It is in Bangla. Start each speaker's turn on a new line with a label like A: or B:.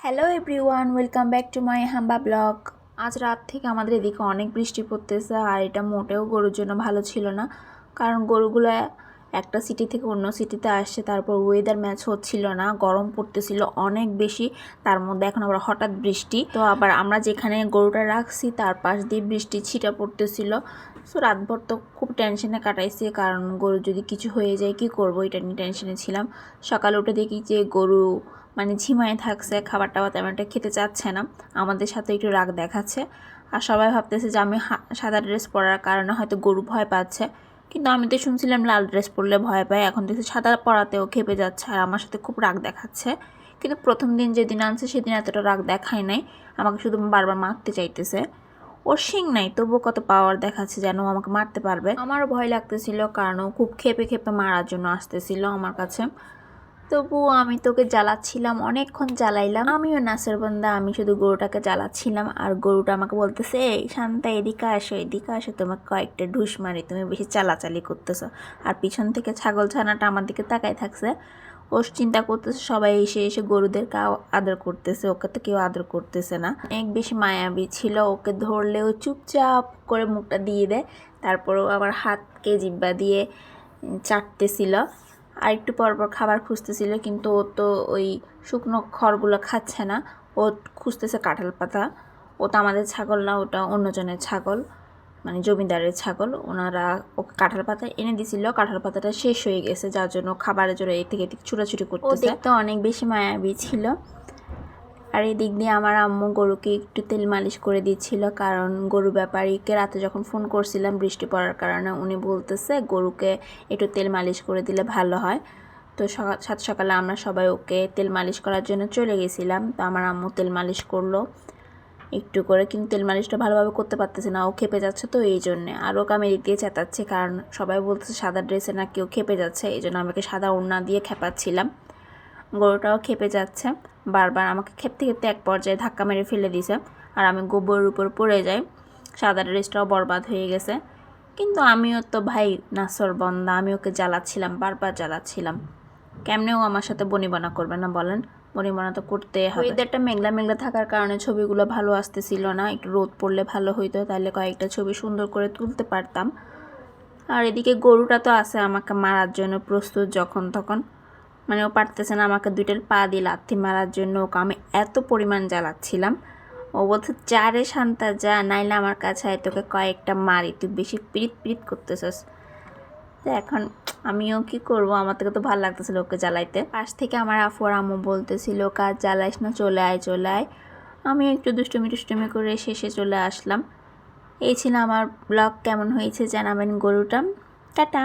A: Hello everyone, welcome back to my humble blog. আজ রাত থেকে আমাদের এদিকে অনেক বৃষ্টি পড়তেছে, আর এটা মোটেও গরুর জন্য ভালো ছিল না। কারণ গরুগুলো একটা সিটি থেকে অন্য সিটিতে আসছে, তারপর ওয়েদার ম্যাচ হচ্ছিল না, গরম পড়তেছিল অনেক বেশি। তার মধ্যে এখন আবার হঠাৎ বৃষ্টি, তো আবার আমরা যেখানে গরুটা রাখছি তার পাশ দিয়ে বৃষ্টি ছিটা পড়তেছিল। সো রাতভর তো খুব টেনশনে কাটাইছে, কারণ গরু যদি কিছু হয়ে যায় কি করব, এটা নিয়ে টেনশনে ছিলাম। সকালে উঠে দেখি যে গরু ঝিমায় থাকছে, খাবার টাবার তেমন একটা খেতে চাচ্ছে না, আমাদের সাথে একটু রাগ দেখাচ্ছে। আর সবাই ভাবতেছে যে আমি সাদা ড্রেস পরার কারণে হয়তো গরু ভয় পাচ্ছে, কিন্তু আমি তো শুনছিলাম লাল ড্রেস পরলে ভয় পায়, এখন দেখছি সাদা পরাতেও খেপে যাচ্ছে আর আমার সাথে খুব রাগ দেখাচ্ছে। কিন্তু প্রথম দিন যেদিন আনছে সেদিন এতটা রাগ দেখায় নাই, আমাকে শুধু বারবার মারতে চাইতেছে। ওর শিং নাই, তবুও কত পাওয়ার দেখাচ্ছে যেন আমাকে মারতে পারবে। আমারও ভয় লাগতেছিল, কারণ ও খুব খেপে খেপে মারার জন্য আসতেছিল আমার কাছে। তবুও আমি তোকে জ্বালাচ্ছিলাম, অনেকক্ষণ জ্বালাইলাম, আমিও নাসের বান্দা, আমি শুধু গরুটাকে জ্বালাচ্ছিলাম। আর গরুটা আমাকে বলতেছে, এই শান্তা এদিকে আসো এদিকে আসো, তোমাকে কয়েকটা ঢুস মারি, তুমি বেশি চালাচালি করতেছো। আর পিছন থেকে ছাগল ছানাটা আমার দিকে তাকাই থাকছে, ও চিন্তা করতেছে সবাই এসে এসে গরুদেরকে আদর করতেছে, ওকে তো কেউ আদর করতেছে না। অনেক বেশি মায়াবী ছিল, ওকে ধরলেও চুপচাপ করে মুখটা দিয়ে দেয়, তারপরও আবার হাতকে জিব্বা দিয়ে চাটতেছিল। আর একটু পরপর খাবার খুঁজতেছিল, কিন্তু ও তো ওই শুকনো খড়গুলো খাচ্ছে না, ও খুঁজতেছে কাঁঠাল পাতা। ও তো আমাদের ছাগল না, ওটা অন্যজনের ছাগল, জমিদারের ছাগল। ওনারা ওকে কাঁঠাল পাতা এনে দিছিল, কাঁঠাল পাতাটা শেষ হয়ে গেছে, যার জন্য খাবারের জন্য এই থেকে ছুটাছুটি করতেছে। ও দেখতে অনেক বেশি মায়াবী ছিল। আর এই দিক দিয়ে আমার আম্মু গরুকে একটু তেল মালিশ করে দিচ্ছিল, কারণ গরু ব্যাপারীকে রাতে যখন ফোন করছিলাম বৃষ্টি পড়ার কারণে, উনি বলতেছে গরুকে একটু তেল মালিশ করে দিলে ভালো হয়। তো সাত সকালে আমরা সবাই ওকে তেল মালিশ করার জন্য চলে গেছিলাম। তো আমার আম্মু তেল মালিশ করলো একটু করে, কিন্তু তেল মালিশটা ভালোভাবে করতে পারতেছে না, ও খেপে যাচ্ছে। তো এই জন্যে আর ওকে আমি এদিক দিয়ে চেঁচাচ্ছি, কারণ সবাই বলতেছে সাদা ড্রেসে না কেউ খেপে যাচ্ছে, এই জন্য আমাকে সাদা ওড়না দিয়ে খেপাচ্ছিলাম। গরুটাও খেপে যাচ্ছে, বারবার আমাকে খেপতে খেপতে এক পর্যায়ে ধাক্কা মেরে ফেলে দিছে, আর আমি গোবরের উপর পড়ে যাই, সাদা ড্রেসটাও বরবাদ হয়ে গেছে। কিন্তু আমিও তো ভাই নাসর বন্দা, আমি ওকে জ্বালাচ্ছিলাম, বারবার জ্বালাচ্ছিলাম। কেমনেও আমার সাথে বনিবনা করবে না বলেন, বনিবনা তো করতে হবে। ওয়েদারটা মেঘলা মেঘলা থাকার কারণে ছবিগুলো ভালো আসতেছিল না, একটু রোদ পড়লে ভালো হইতো, তাহলে কয়েকটা ছবি সুন্দর করে তুলতে পারতাম। আর এদিকে গরুটা তো আছে আমাকে মারার জন্য প্রস্তুত, যখন তখন ও পারতেছে না আমাকে দুইটা পা দিয়ে লাথি মারার জন্য। ওকে আমি এত পরিমাণ জ্বালাচ্ছিলাম, ও বলছে যা রে শান্তা যা, নাইলে আমার কাছে আয়, তোকে কয়েকটা মারি, তুই বেশি পিরিত পিরিত করতেছস। তো এখন আমিও কি করব, আমার থেকে তো ভালো লাগতেছিল ওকে জ্বালাইতে। পাশ থেকে আমার আফু আর আম্মু বলতেছিল কাজ জ্বালাইস না, চলে আয় চলে আয়। আমি একটু দুষ্টুমি টুষ্টুমি করে শেষে চলে আসলাম। এই ছিল আমার ব্লগ, কেমন হয়েছে জানাবেন। গরুটা টাটা।